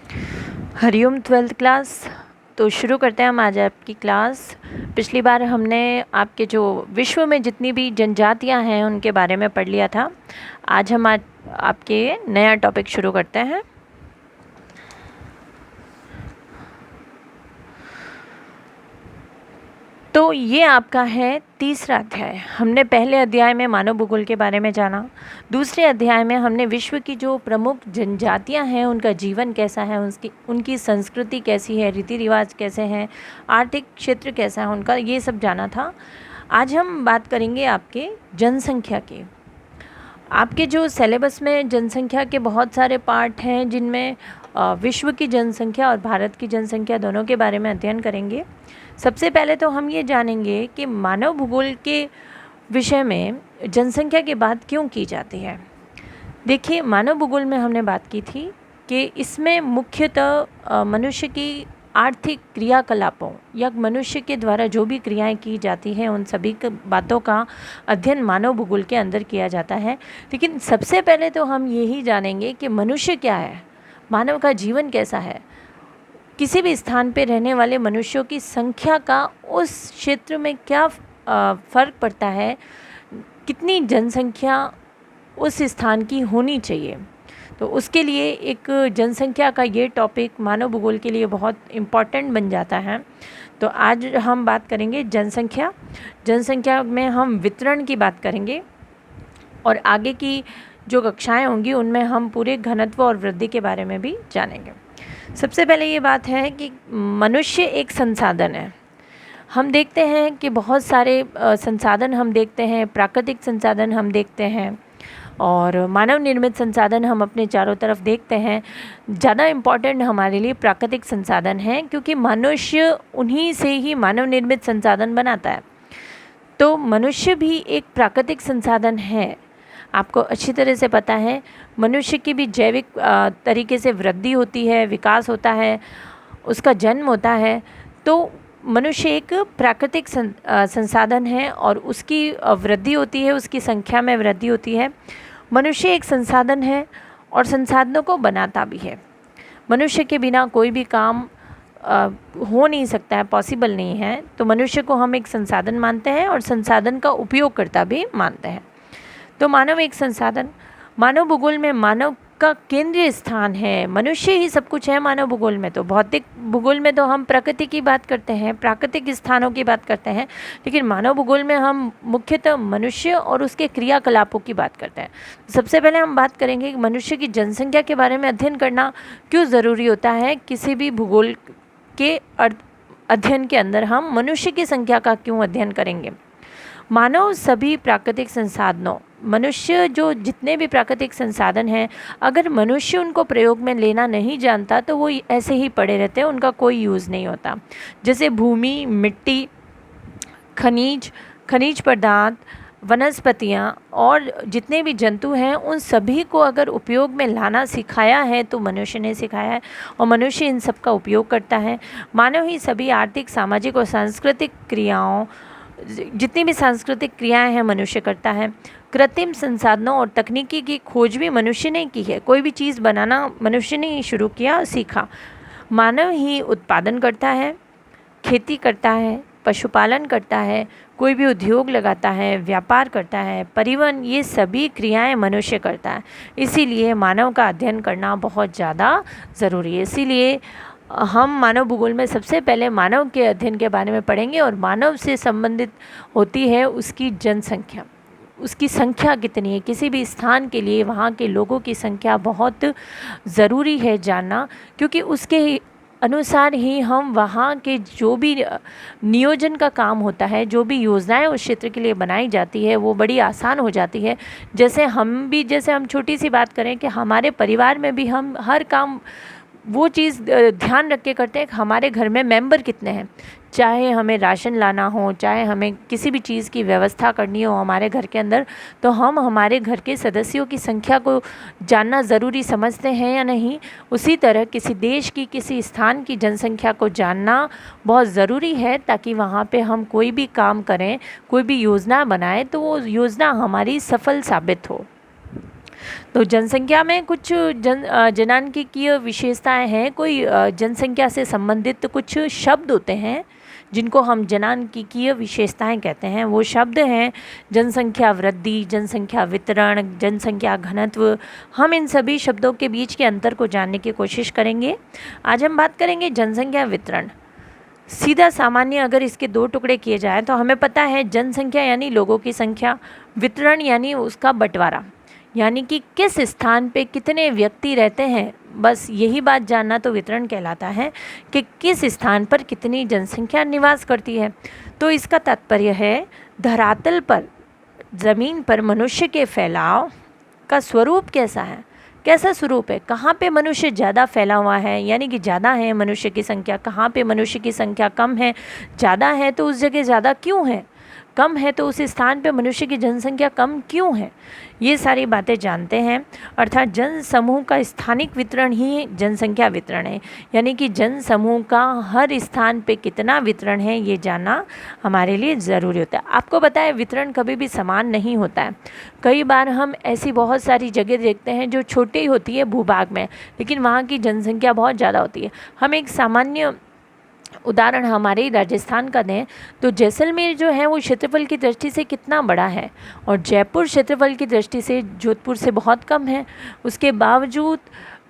Hariom 12th class. तो शुरू करते हैं हम आज आपकी क्लास। पिछली बार हमने आपके जो विश्व में जितनी भी जनजातियां हैं उनके बारे में पढ़ लिया था। आज हम आपके नया टॉपिक शुरू करते हैं। तो ये आपका है तीसरा अध्याय। हमने पहले अध्याय में मानव भूगोल के बारे में जाना। दूसरे अध्याय में हमने विश्व की जो प्रमुख जनजातियां हैं उनका जीवन कैसा है, उनकी संस्कृति कैसी है, रीति रिवाज कैसे हैं, आर्थिक क्षेत्र कैसा है उनका, ये सब जाना था। आज हम बात करेंगे आपके जनसंख्या की। आपके जो सिलेबस में जनसंख्या के बहुत सारे पार्ट हैं जिनमें विश्व की जनसंख्या और भारत की जनसंख्या दोनों के बारे में अध्ययन करेंगे। सबसे पहले तो हम ये जानेंगे कि मानव भूगोल के विषय में जनसंख्या की बात क्यों की जाती है। देखिए, मानव भूगोल में हमने बात की थी कि इसमें मुख्यतः मनुष्य की आर्थिक क्रियाकलापों या मनुष्य के द्वारा जो भी क्रियाएं की जाती हैं उन सभी बातों का अध्ययन मानव भूगोल के अंदर किया जाता है। लेकिन सबसे पहले तो हम यही जानेंगे कि मनुष्य क्या है, मानव का जीवन कैसा है, किसी भी स्थान पर रहने वाले मनुष्यों की संख्या का उस क्षेत्र में क्या फ़र्क पड़ता है, कितनी जनसंख्या उस स्थान की होनी चाहिए। तो उसके लिए एक जनसंख्या का ये टॉपिक मानव भूगोल के लिए बहुत इम्पॉर्टेंट बन जाता है। तो आज हम बात करेंगे जनसंख्या में हम वितरण की बात करेंगे और आगे की जो कक्षाएं होंगी उनमें हम पूरे घनत्व और वृद्धि के बारे में भी जानेंगे। सबसे पहले ये बात है कि मनुष्य एक संसाधन है। हम देखते हैं कि बहुत सारे संसाधन हम देखते हैं, प्राकृतिक संसाधन हम देखते हैं और मानव निर्मित संसाधन हम अपने चारों तरफ देखते हैं। ज़्यादा इम्पॉर्टेंट हमारे लिए प्राकृतिक संसाधन हैं क्योंकि मनुष्य उन्हीं से ही मानव निर्मित संसाधन बनाता है। तो मनुष्य भी एक प्राकृतिक संसाधन है। आपको अच्छी तरह से पता है, मनुष्य की भी जैविक तरीके से वृद्धि होती है, विकास होता है, उसका जन्म होता है। तो मनुष्य एक प्राकृतिक संसाधन है और उसकी वृद्धि होती है, उसकी संख्या में वृद्धि होती है। मनुष्य एक संसाधन है और संसाधनों को बनाता भी है। मनुष्य के बिना कोई भी काम हो नहीं सकता है, पॉसिबल नहीं है। तो मनुष्य को हम एक संसाधन मानते हैं और संसाधन का उपयोगकर्ता भी मानते हैं। तो मानव एक संसाधन, मानव भूगोल में मानव का केंद्रीय स्थान है। मनुष्य ही सब कुछ है मानव भूगोल में। तो भौतिक भूगोल में तो हम प्रकृति की बात करते हैं, प्राकृतिक स्थानों की बात करते हैं, लेकिन मानव भूगोल में हम मुख्यतः मनुष्य और उसके क्रियाकलापों की बात करते हैं। सबसे पहले हम बात करेंगे कि मनुष्य की जनसंख्या के बारे में अध्ययन करना क्यों ज़रूरी होता है। किसी भी भूगोल के अध्ययन के अंदर हम मनुष्य की संख्या का क्यों अध्ययन करेंगे। मानव सभी प्राकृतिक संसाधनों, मनुष्य जो जितने भी प्राकृतिक संसाधन हैं, अगर मनुष्य उनको प्रयोग में लेना नहीं जानता तो वो ऐसे ही पड़े रहते हैं, उनका कोई यूज़ नहीं होता। जैसे भूमि, मिट्टी, खनिज पदार्थ, वनस्पतियाँ और जितने भी जंतु हैं, उन सभी को अगर उपयोग में लाना सिखाया है तो मनुष्य ने सिखाया है और मनुष्य इन सब का उपयोग करता है। मानव ही सभी आर्थिक, सामाजिक और सांस्कृतिक क्रियाओं, जितनी भी सांस्कृतिक क्रियाएं हैं, मनुष्य करता है। कृत्रिम संसाधनों और तकनीकी की खोज भी मनुष्य ने की है। कोई भी चीज़ बनाना मनुष्य ने ही शुरू किया, सीखा। मानव ही उत्पादन करता है, खेती करता है, पशुपालन करता है, कोई भी उद्योग लगाता है, व्यापार करता है, परिवहन, ये सभी क्रियाएं मनुष्य करता है। इसीलिए मानव का अध्ययन करना बहुत ज़्यादा ज़रूरी है। इसीलिए हम मानव भूगोल में सबसे पहले मानव के अध्ययन के बारे में पढ़ेंगे और मानव से संबंधित होती है उसकी जनसंख्या, उसकी संख्या कितनी है। किसी भी स्थान के लिए वहाँ के लोगों की संख्या बहुत ज़रूरी है जानना, क्योंकि उसके अनुसार ही हम वहाँ के जो भी नियोजन का काम होता है, जो भी योजनाएं उस क्षेत्र के लिए बनाई जाती है, वो बड़ी आसान हो जाती है। जैसे हम छोटी सी बात करें कि हमारे परिवार में भी हम हर काम वो चीज़ ध्यान रख के करते हैं कि हमारे घर में मेंबर कितने हैं। चाहे हमें राशन लाना हो, चाहे हमें किसी भी चीज़ की व्यवस्था करनी हो हमारे घर के अंदर, तो हम हमारे घर के सदस्यों की संख्या को जानना ज़रूरी समझते हैं या नहीं। उसी तरह किसी देश की, किसी स्थान की जनसंख्या को जानना बहुत ज़रूरी है, ताकि वहाँ पे हम कोई भी काम करें, कोई भी योजना बनाएं तो वो योजना हमारी सफल साबित हो। तो जनसंख्या में कुछ जनांकीय विशेषताएं हैं। कोई जनसंख्या से संबंधित कुछ शब्द होते हैं जिनको हम जनांकीय विशेषताएं कहते हैं। वो शब्द हैं जनसंख्या वृद्धि, जनसंख्या वितरण, जनसंख्या घनत्व। हम इन सभी शब्दों के बीच के अंतर को जानने की कोशिश करेंगे। आज हम बात करेंगे जनसंख्या वितरण। सीधा सामान्य अगर इसके दो टुकड़े किए जाएं तो हमें पता है जनसंख्या यानी लोगों की संख्या, वितरण यानी उसका बंटवारा, यानी कि किस स्थान पे कितने व्यक्ति रहते हैं। बस यही बात जानना तो वितरण कहलाता है कि किस स्थान पर कितनी जनसंख्या निवास करती है। तो इसका तात्पर्य है धरातल पर, ज़मीन पर मनुष्य के फैलाव का स्वरूप कैसा है, कैसा स्वरूप है, कहाँ पे मनुष्य ज़्यादा फैला हुआ है, यानी कि ज़्यादा है मनुष्य की संख्या, कहाँ पे मनुष्य की संख्या कम है, ज़्यादा है तो उस जगह ज़्यादा क्यों है, कम है तो उस स्थान पे मनुष्य की जनसंख्या कम क्यों है। ये सारी बातें जानते हैं। अर्थात जन समूह का स्थानिक वितरण ही जनसंख्या वितरण है, यानी कि जन समूह का हर स्थान पे कितना वितरण है ये जानना हमारे लिए ज़रूरी होता है। आपको पता है वितरण कभी भी समान नहीं होता है। कई बार हम ऐसी बहुत सारी जगह देखते हैं जो छोटी होती है भूभाग में, लेकिन वहाँ की जनसंख्या बहुत ज़्यादा होती है। हम एक सामान्य उदाहरण हमारे राजस्थान का दें तो जैसलमेर जो है वो क्षेत्रफल की दृष्टि से कितना बड़ा है, और जयपुर क्षेत्रफल की दृष्टि से जोधपुर से बहुत कम है। उसके बावजूद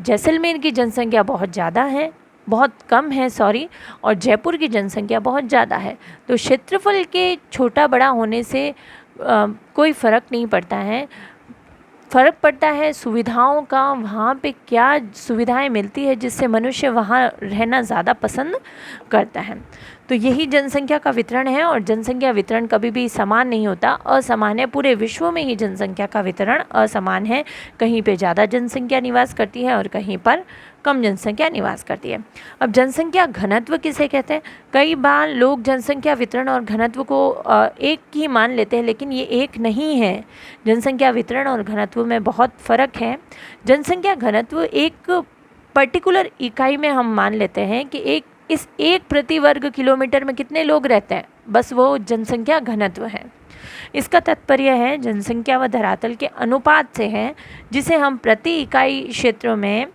जैसलमेर की जनसंख्या बहुत ज़्यादा है, बहुत कम है सॉरी, और जयपुर की जनसंख्या बहुत ज़्यादा है। तो क्षेत्रफल के छोटा बड़ा होने से कोई फ़र्क नहीं पड़ता है। फ़र्क पड़ता है सुविधाओं का, वहाँ पे क्या सुविधाएं मिलती है जिससे मनुष्य वहाँ रहना ज़्यादा पसंद करता है। तो यही जनसंख्या का वितरण है, और जनसंख्या वितरण कभी भी समान नहीं होता, असमान है। पूरे विश्व में ही जनसंख्या का वितरण असमान है। कहीं पे ज़्यादा जनसंख्या निवास करती है और कहीं पर कम जनसंख्या निवास करती है। अब जनसंख्या घनत्व किसे कहते हैं? कई बार लोग जनसंख्या वितरण और घनत्व को एक ही मान लेते हैं, लेकिन ये एक नहीं है। जनसंख्या वितरण और घनत्व में बहुत फ़र्क है। जनसंख्या घनत्व एक पर्टिकुलर इकाई में हम मान लेते हैं कि एक प्रति वर्ग किलोमीटर में कितने लोग रहते हैं, बस वो जनसंख्या घनत्व है। इसका तात्पर्य है जनसंख्या व धरातल के अनुपात से है, जिसे हम प्रति इकाई क्षेत्रों में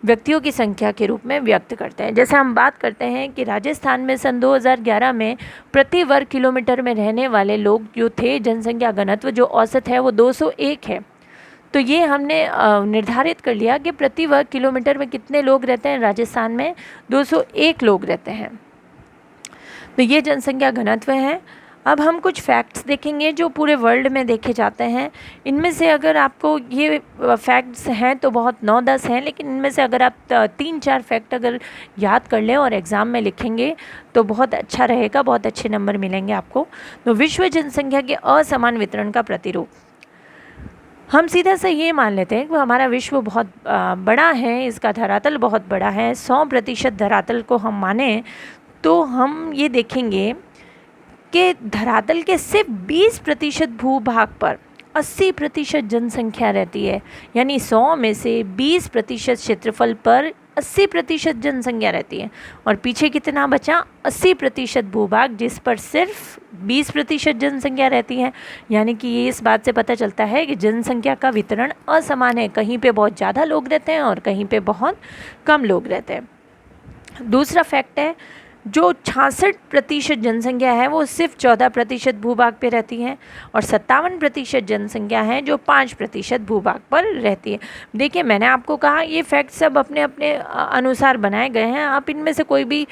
व्यक्तियों की संख्या के रूप में व्यक्त करते हैं। जैसे हम बात करते हैं कि राजस्थान में सन 2011 में प्रति वर्ग किलोमीटर में रहने वाले लोग जो थे, जनसंख्या घनत्व जो औसत है वो 201 है। तो ये हमने निर्धारित कर लिया कि प्रति वर्ग किलोमीटर में कितने लोग रहते हैं। राजस्थान में 201 लोग रहते हैं। तो ये जनसंख्या घनत्व है। अब हम कुछ फैक्ट्स देखेंगे जो पूरे वर्ल्ड में देखे जाते हैं। इनमें से अगर आपको ये फैक्ट्स हैं तो बहुत 9-10 हैं, लेकिन इनमें से अगर आप 3-4 फैक्ट अगर याद कर लें और एग्ज़ाम में लिखेंगे तो बहुत अच्छा रहेगा, बहुत अच्छे नंबर मिलेंगे आपको। तो विश्व जनसंख्या के असमान वितरण का प्रतिरूप, हम सीधा से ये मान लेते हैं कि हमारा विश्व बहुत बड़ा है, इसका धरातल बहुत बड़ा है। 100% धरातल को हम माने तो हम ये देखेंगे कि धरातल के सिर्फ 20% भूभाग पर 80% जनसंख्या रहती है। यानी 100 में से 20% क्षेत्रफल पर 80% जनसंख्या रहती है, और पीछे कितना बचा? 80% भूभाग जिस पर सिर्फ 20% जनसंख्या रहती है। यानी कि ये इस बात से पता चलता है कि जनसंख्या का वितरण असमान है। कहीं पे बहुत ज़्यादा लोग रहते हैं और कहीं पे बहुत कम लोग रहते हैं। दूसरा फैक्ट है, जो 66% जनसंख्या है वो सिर्फ 14% भूभाग पे रहती है, और 57% जनसंख्या है जो 5% भूभाग पर रहती है। देखिए, मैंने आपको कहा ये फैक्ट सब अपने अपने अनुसार बनाए गए हैं। आप इनमें से कोई भी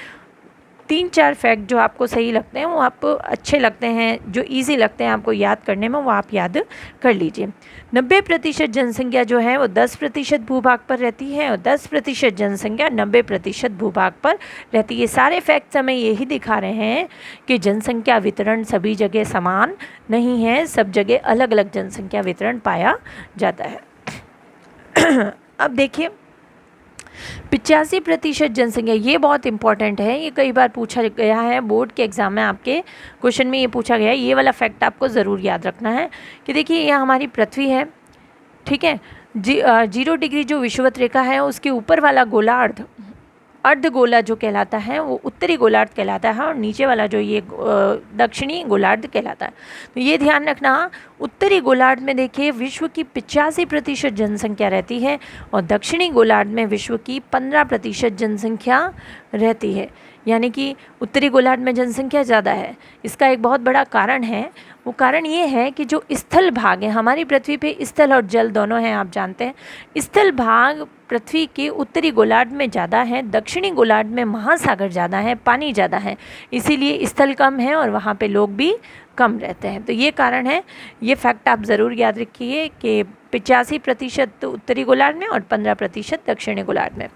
3-4 फैक्ट जो आपको सही लगते हैं, वो आपको अच्छे लगते हैं, जो इजी लगते हैं आपको याद करने में, वो आप याद कर लीजिए। 90% जनसंख्या जो है वो 10% भूभाग पर रहती है, और 10% जनसंख्या 90% भूभाग पर रहती है। सारे फैक्ट्स हमें यही दिखा रहे हैं कि जनसंख्या वितरण सभी जगह समान नहीं है, सब जगह अलग अलग जनसंख्या वितरण पाया जाता है। अब देखिए, 85% जनसंख्या, ये बहुत इंपॉर्टेंट है। ये कई बार पूछा गया है बोर्ड के एग्ज़ाम में, आपके क्वेश्चन में ये पूछा गया है। ये वाला फैक्ट आपको ज़रूर याद रखना है कि देखिए, यह हमारी पृथ्वी है, ठीक है। 0 डिग्री जो विषुवत रेखा है उसके ऊपर वाला गोलार्ध अर्धगोला जो कहलाता है वो उत्तरी गोलार्ध कहलाता है, और नीचे वाला जो ये दक्षिणी गोलार्ध कहलाता है। तो ये ध्यान रखना, उत्तरी गोलार्ध में देखिए विश्व की 85% जनसंख्या रहती है, और दक्षिणी गोलार्ध में विश्व की 15% जनसंख्या रहती है। यानी कि उत्तरी गोलार्ध में जनसंख्या ज़्यादा है। इसका एक बहुत बड़ा कारण है, वो कारण ये है कि जो स्थल भाग है, हमारी पृथ्वी पे स्थल और जल दोनों हैं, आप जानते हैं। स्थल भाग पृथ्वी के उत्तरी गोलार्ध में ज़्यादा है, दक्षिणी गोलार्ध में महासागर ज़्यादा है, पानी ज़्यादा है, इसीलिए स्थल कम है और वहाँ पे लोग भी कम रहते हैं। तो ये कारण है, ये फैक्ट आप ज़रूर याद रखिए कि 85% उत्तरी गोलार्ध में और 15% दक्षिणी गोलार्ध में।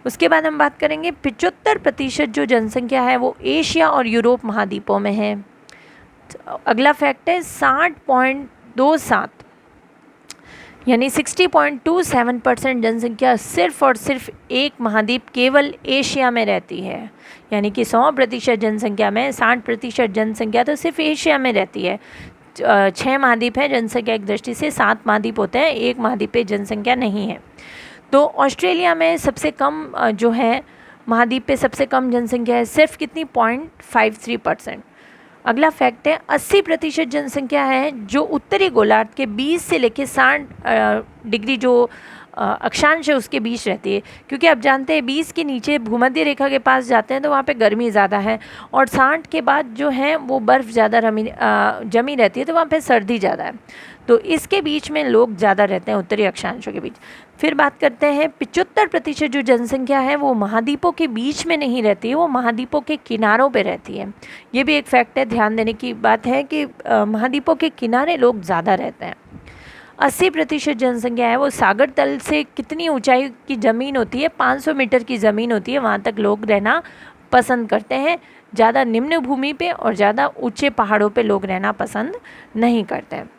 उसके बाद हम बात करेंगे 75% जो जनसंख्या है वो एशिया और यूरोप महाद्वीपों में है। अगला फैक्ट है 60.27 यानी 60.27% जनसंख्या सिर्फ और सिर्फ एक महाद्वीप केवल एशिया में रहती है। यानी कि 100% जनसंख्या में 60% जनसंख्या तो सिर्फ एशिया में रहती है। 6 महाद्वीप हैं जनसंख्या की दृष्टि से, 7 महाद्वीप होते हैं, एक महाद्वीप पे जनसंख्या नहीं है। तो ऑस्ट्रेलिया में सबसे कम जो है महाद्वीप पे सबसे कम जनसंख्या है, सिर्फ कितनी 0.53%। अगला फैक्ट है 80% जनसंख्या है जो उत्तरी गोलार्ध के 20 से लेकर 60 डिग्री जो अक्षांश है उसके बीच रहती है। क्योंकि आप जानते हैं 20 के नीचे भूमध्य रेखा के पास जाते हैं तो वहाँ पे गर्मी ज़्यादा है, और 60 के बाद जो है वो बर्फ़ ज़्यादा जमी रहती है तो वहाँ पे सर्दी ज़्यादा है। तो इसके बीच में लोग ज़्यादा रहते हैं, उत्तरी अक्षांशों के बीच। फिर बात करते हैं 75% जो जनसंख्या है वो महाद्वीपों के बीच में नहीं रहती है, वो महाद्वीपों के किनारों पे रहती है। ये भी एक फैक्ट है, ध्यान देने की बात है कि महाद्वीपों के किनारे लोग ज़्यादा रहते हैं। 80% जनसंख्या है वो सागर तल से कितनी ऊंचाई की ज़मीन होती है, 500 मीटर की ज़मीन होती है, वहाँ तक लोग रहना पसंद करते हैं। ज़्यादा निम्न भूमि पे और ज़्यादा ऊंचे पहाड़ों पे लोग रहना पसंद नहीं करते हैं।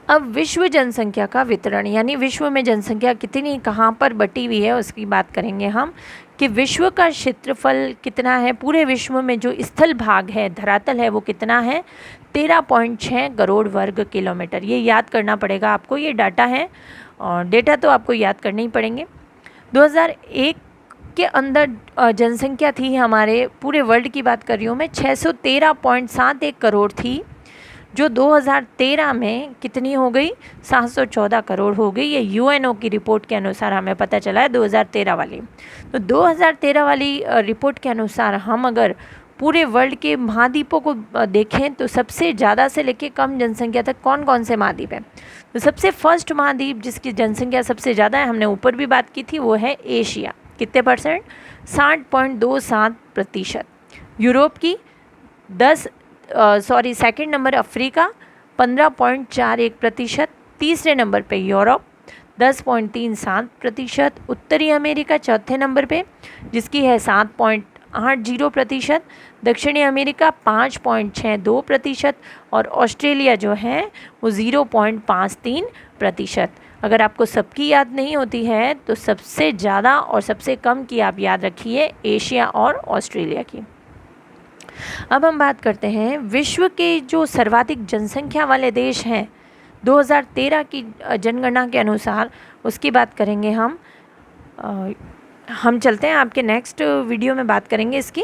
अब विश्व जनसंख्या का वितरण, यानी विश्व में जनसंख्या कितनी कहाँ पर बटी हुई है उसकी बात करेंगे हम, कि विश्व का क्षेत्रफल कितना है, पूरे विश्व में जो स्थल भाग है, धरातल है, वो कितना है 13.6 करोड़ वर्ग किलोमीटर। ये याद करना पड़ेगा आपको, ये डाटा है और डेटा तो आपको याद करने ही पड़ेंगे। 2001 के अंदर जनसंख्या थी हमारे पूरे वर्ल्ड की बात कर रही हूँ मैं, 613.71 करोड़ थी, जो 2013 में कितनी हो गई 714 करोड़ हो गई। ये यूएनओ की रिपोर्ट के अनुसार हमें पता चला है 2013 वाली। तो 2013 वाली रिपोर्ट के अनुसार हम अगर पूरे वर्ल्ड के महाद्वीपों को देखें तो सबसे ज़्यादा से लेके कम जनसंख्या तक कौन कौन से महाद्वीप हैं। तो सबसे फर्स्ट महाद्वीप जिसकी जनसंख्या सबसे ज़्यादा है, हमने ऊपर भी बात की थी, वो है एशिया। कितने परसेंट 60.27%। यूरोप की सेकंड नंबर अफ्रीका 15.41%। तीसरे नंबर पे यूरोप 10.37%। उत्तरी अमेरिका चौथे नंबर पे जिसकी है 7.80%। दक्षिणी अमेरिका 5.62% और ऑस्ट्रेलिया जो है वो 0.53%। अगर आपको सबकी याद नहीं होती है तो सबसे ज़्यादा और सबसे कम की आप याद रखिए, एशिया और ऑस्ट्रेलिया की। अब हम बात करते हैं विश्व के जो सर्वाधिक जनसंख्या वाले देश हैं 2013 की जनगणना के अनुसार, उसकी बात करेंगे हम। चलते हैं आपके नेक्स्ट वीडियो में बात करेंगे इसकी।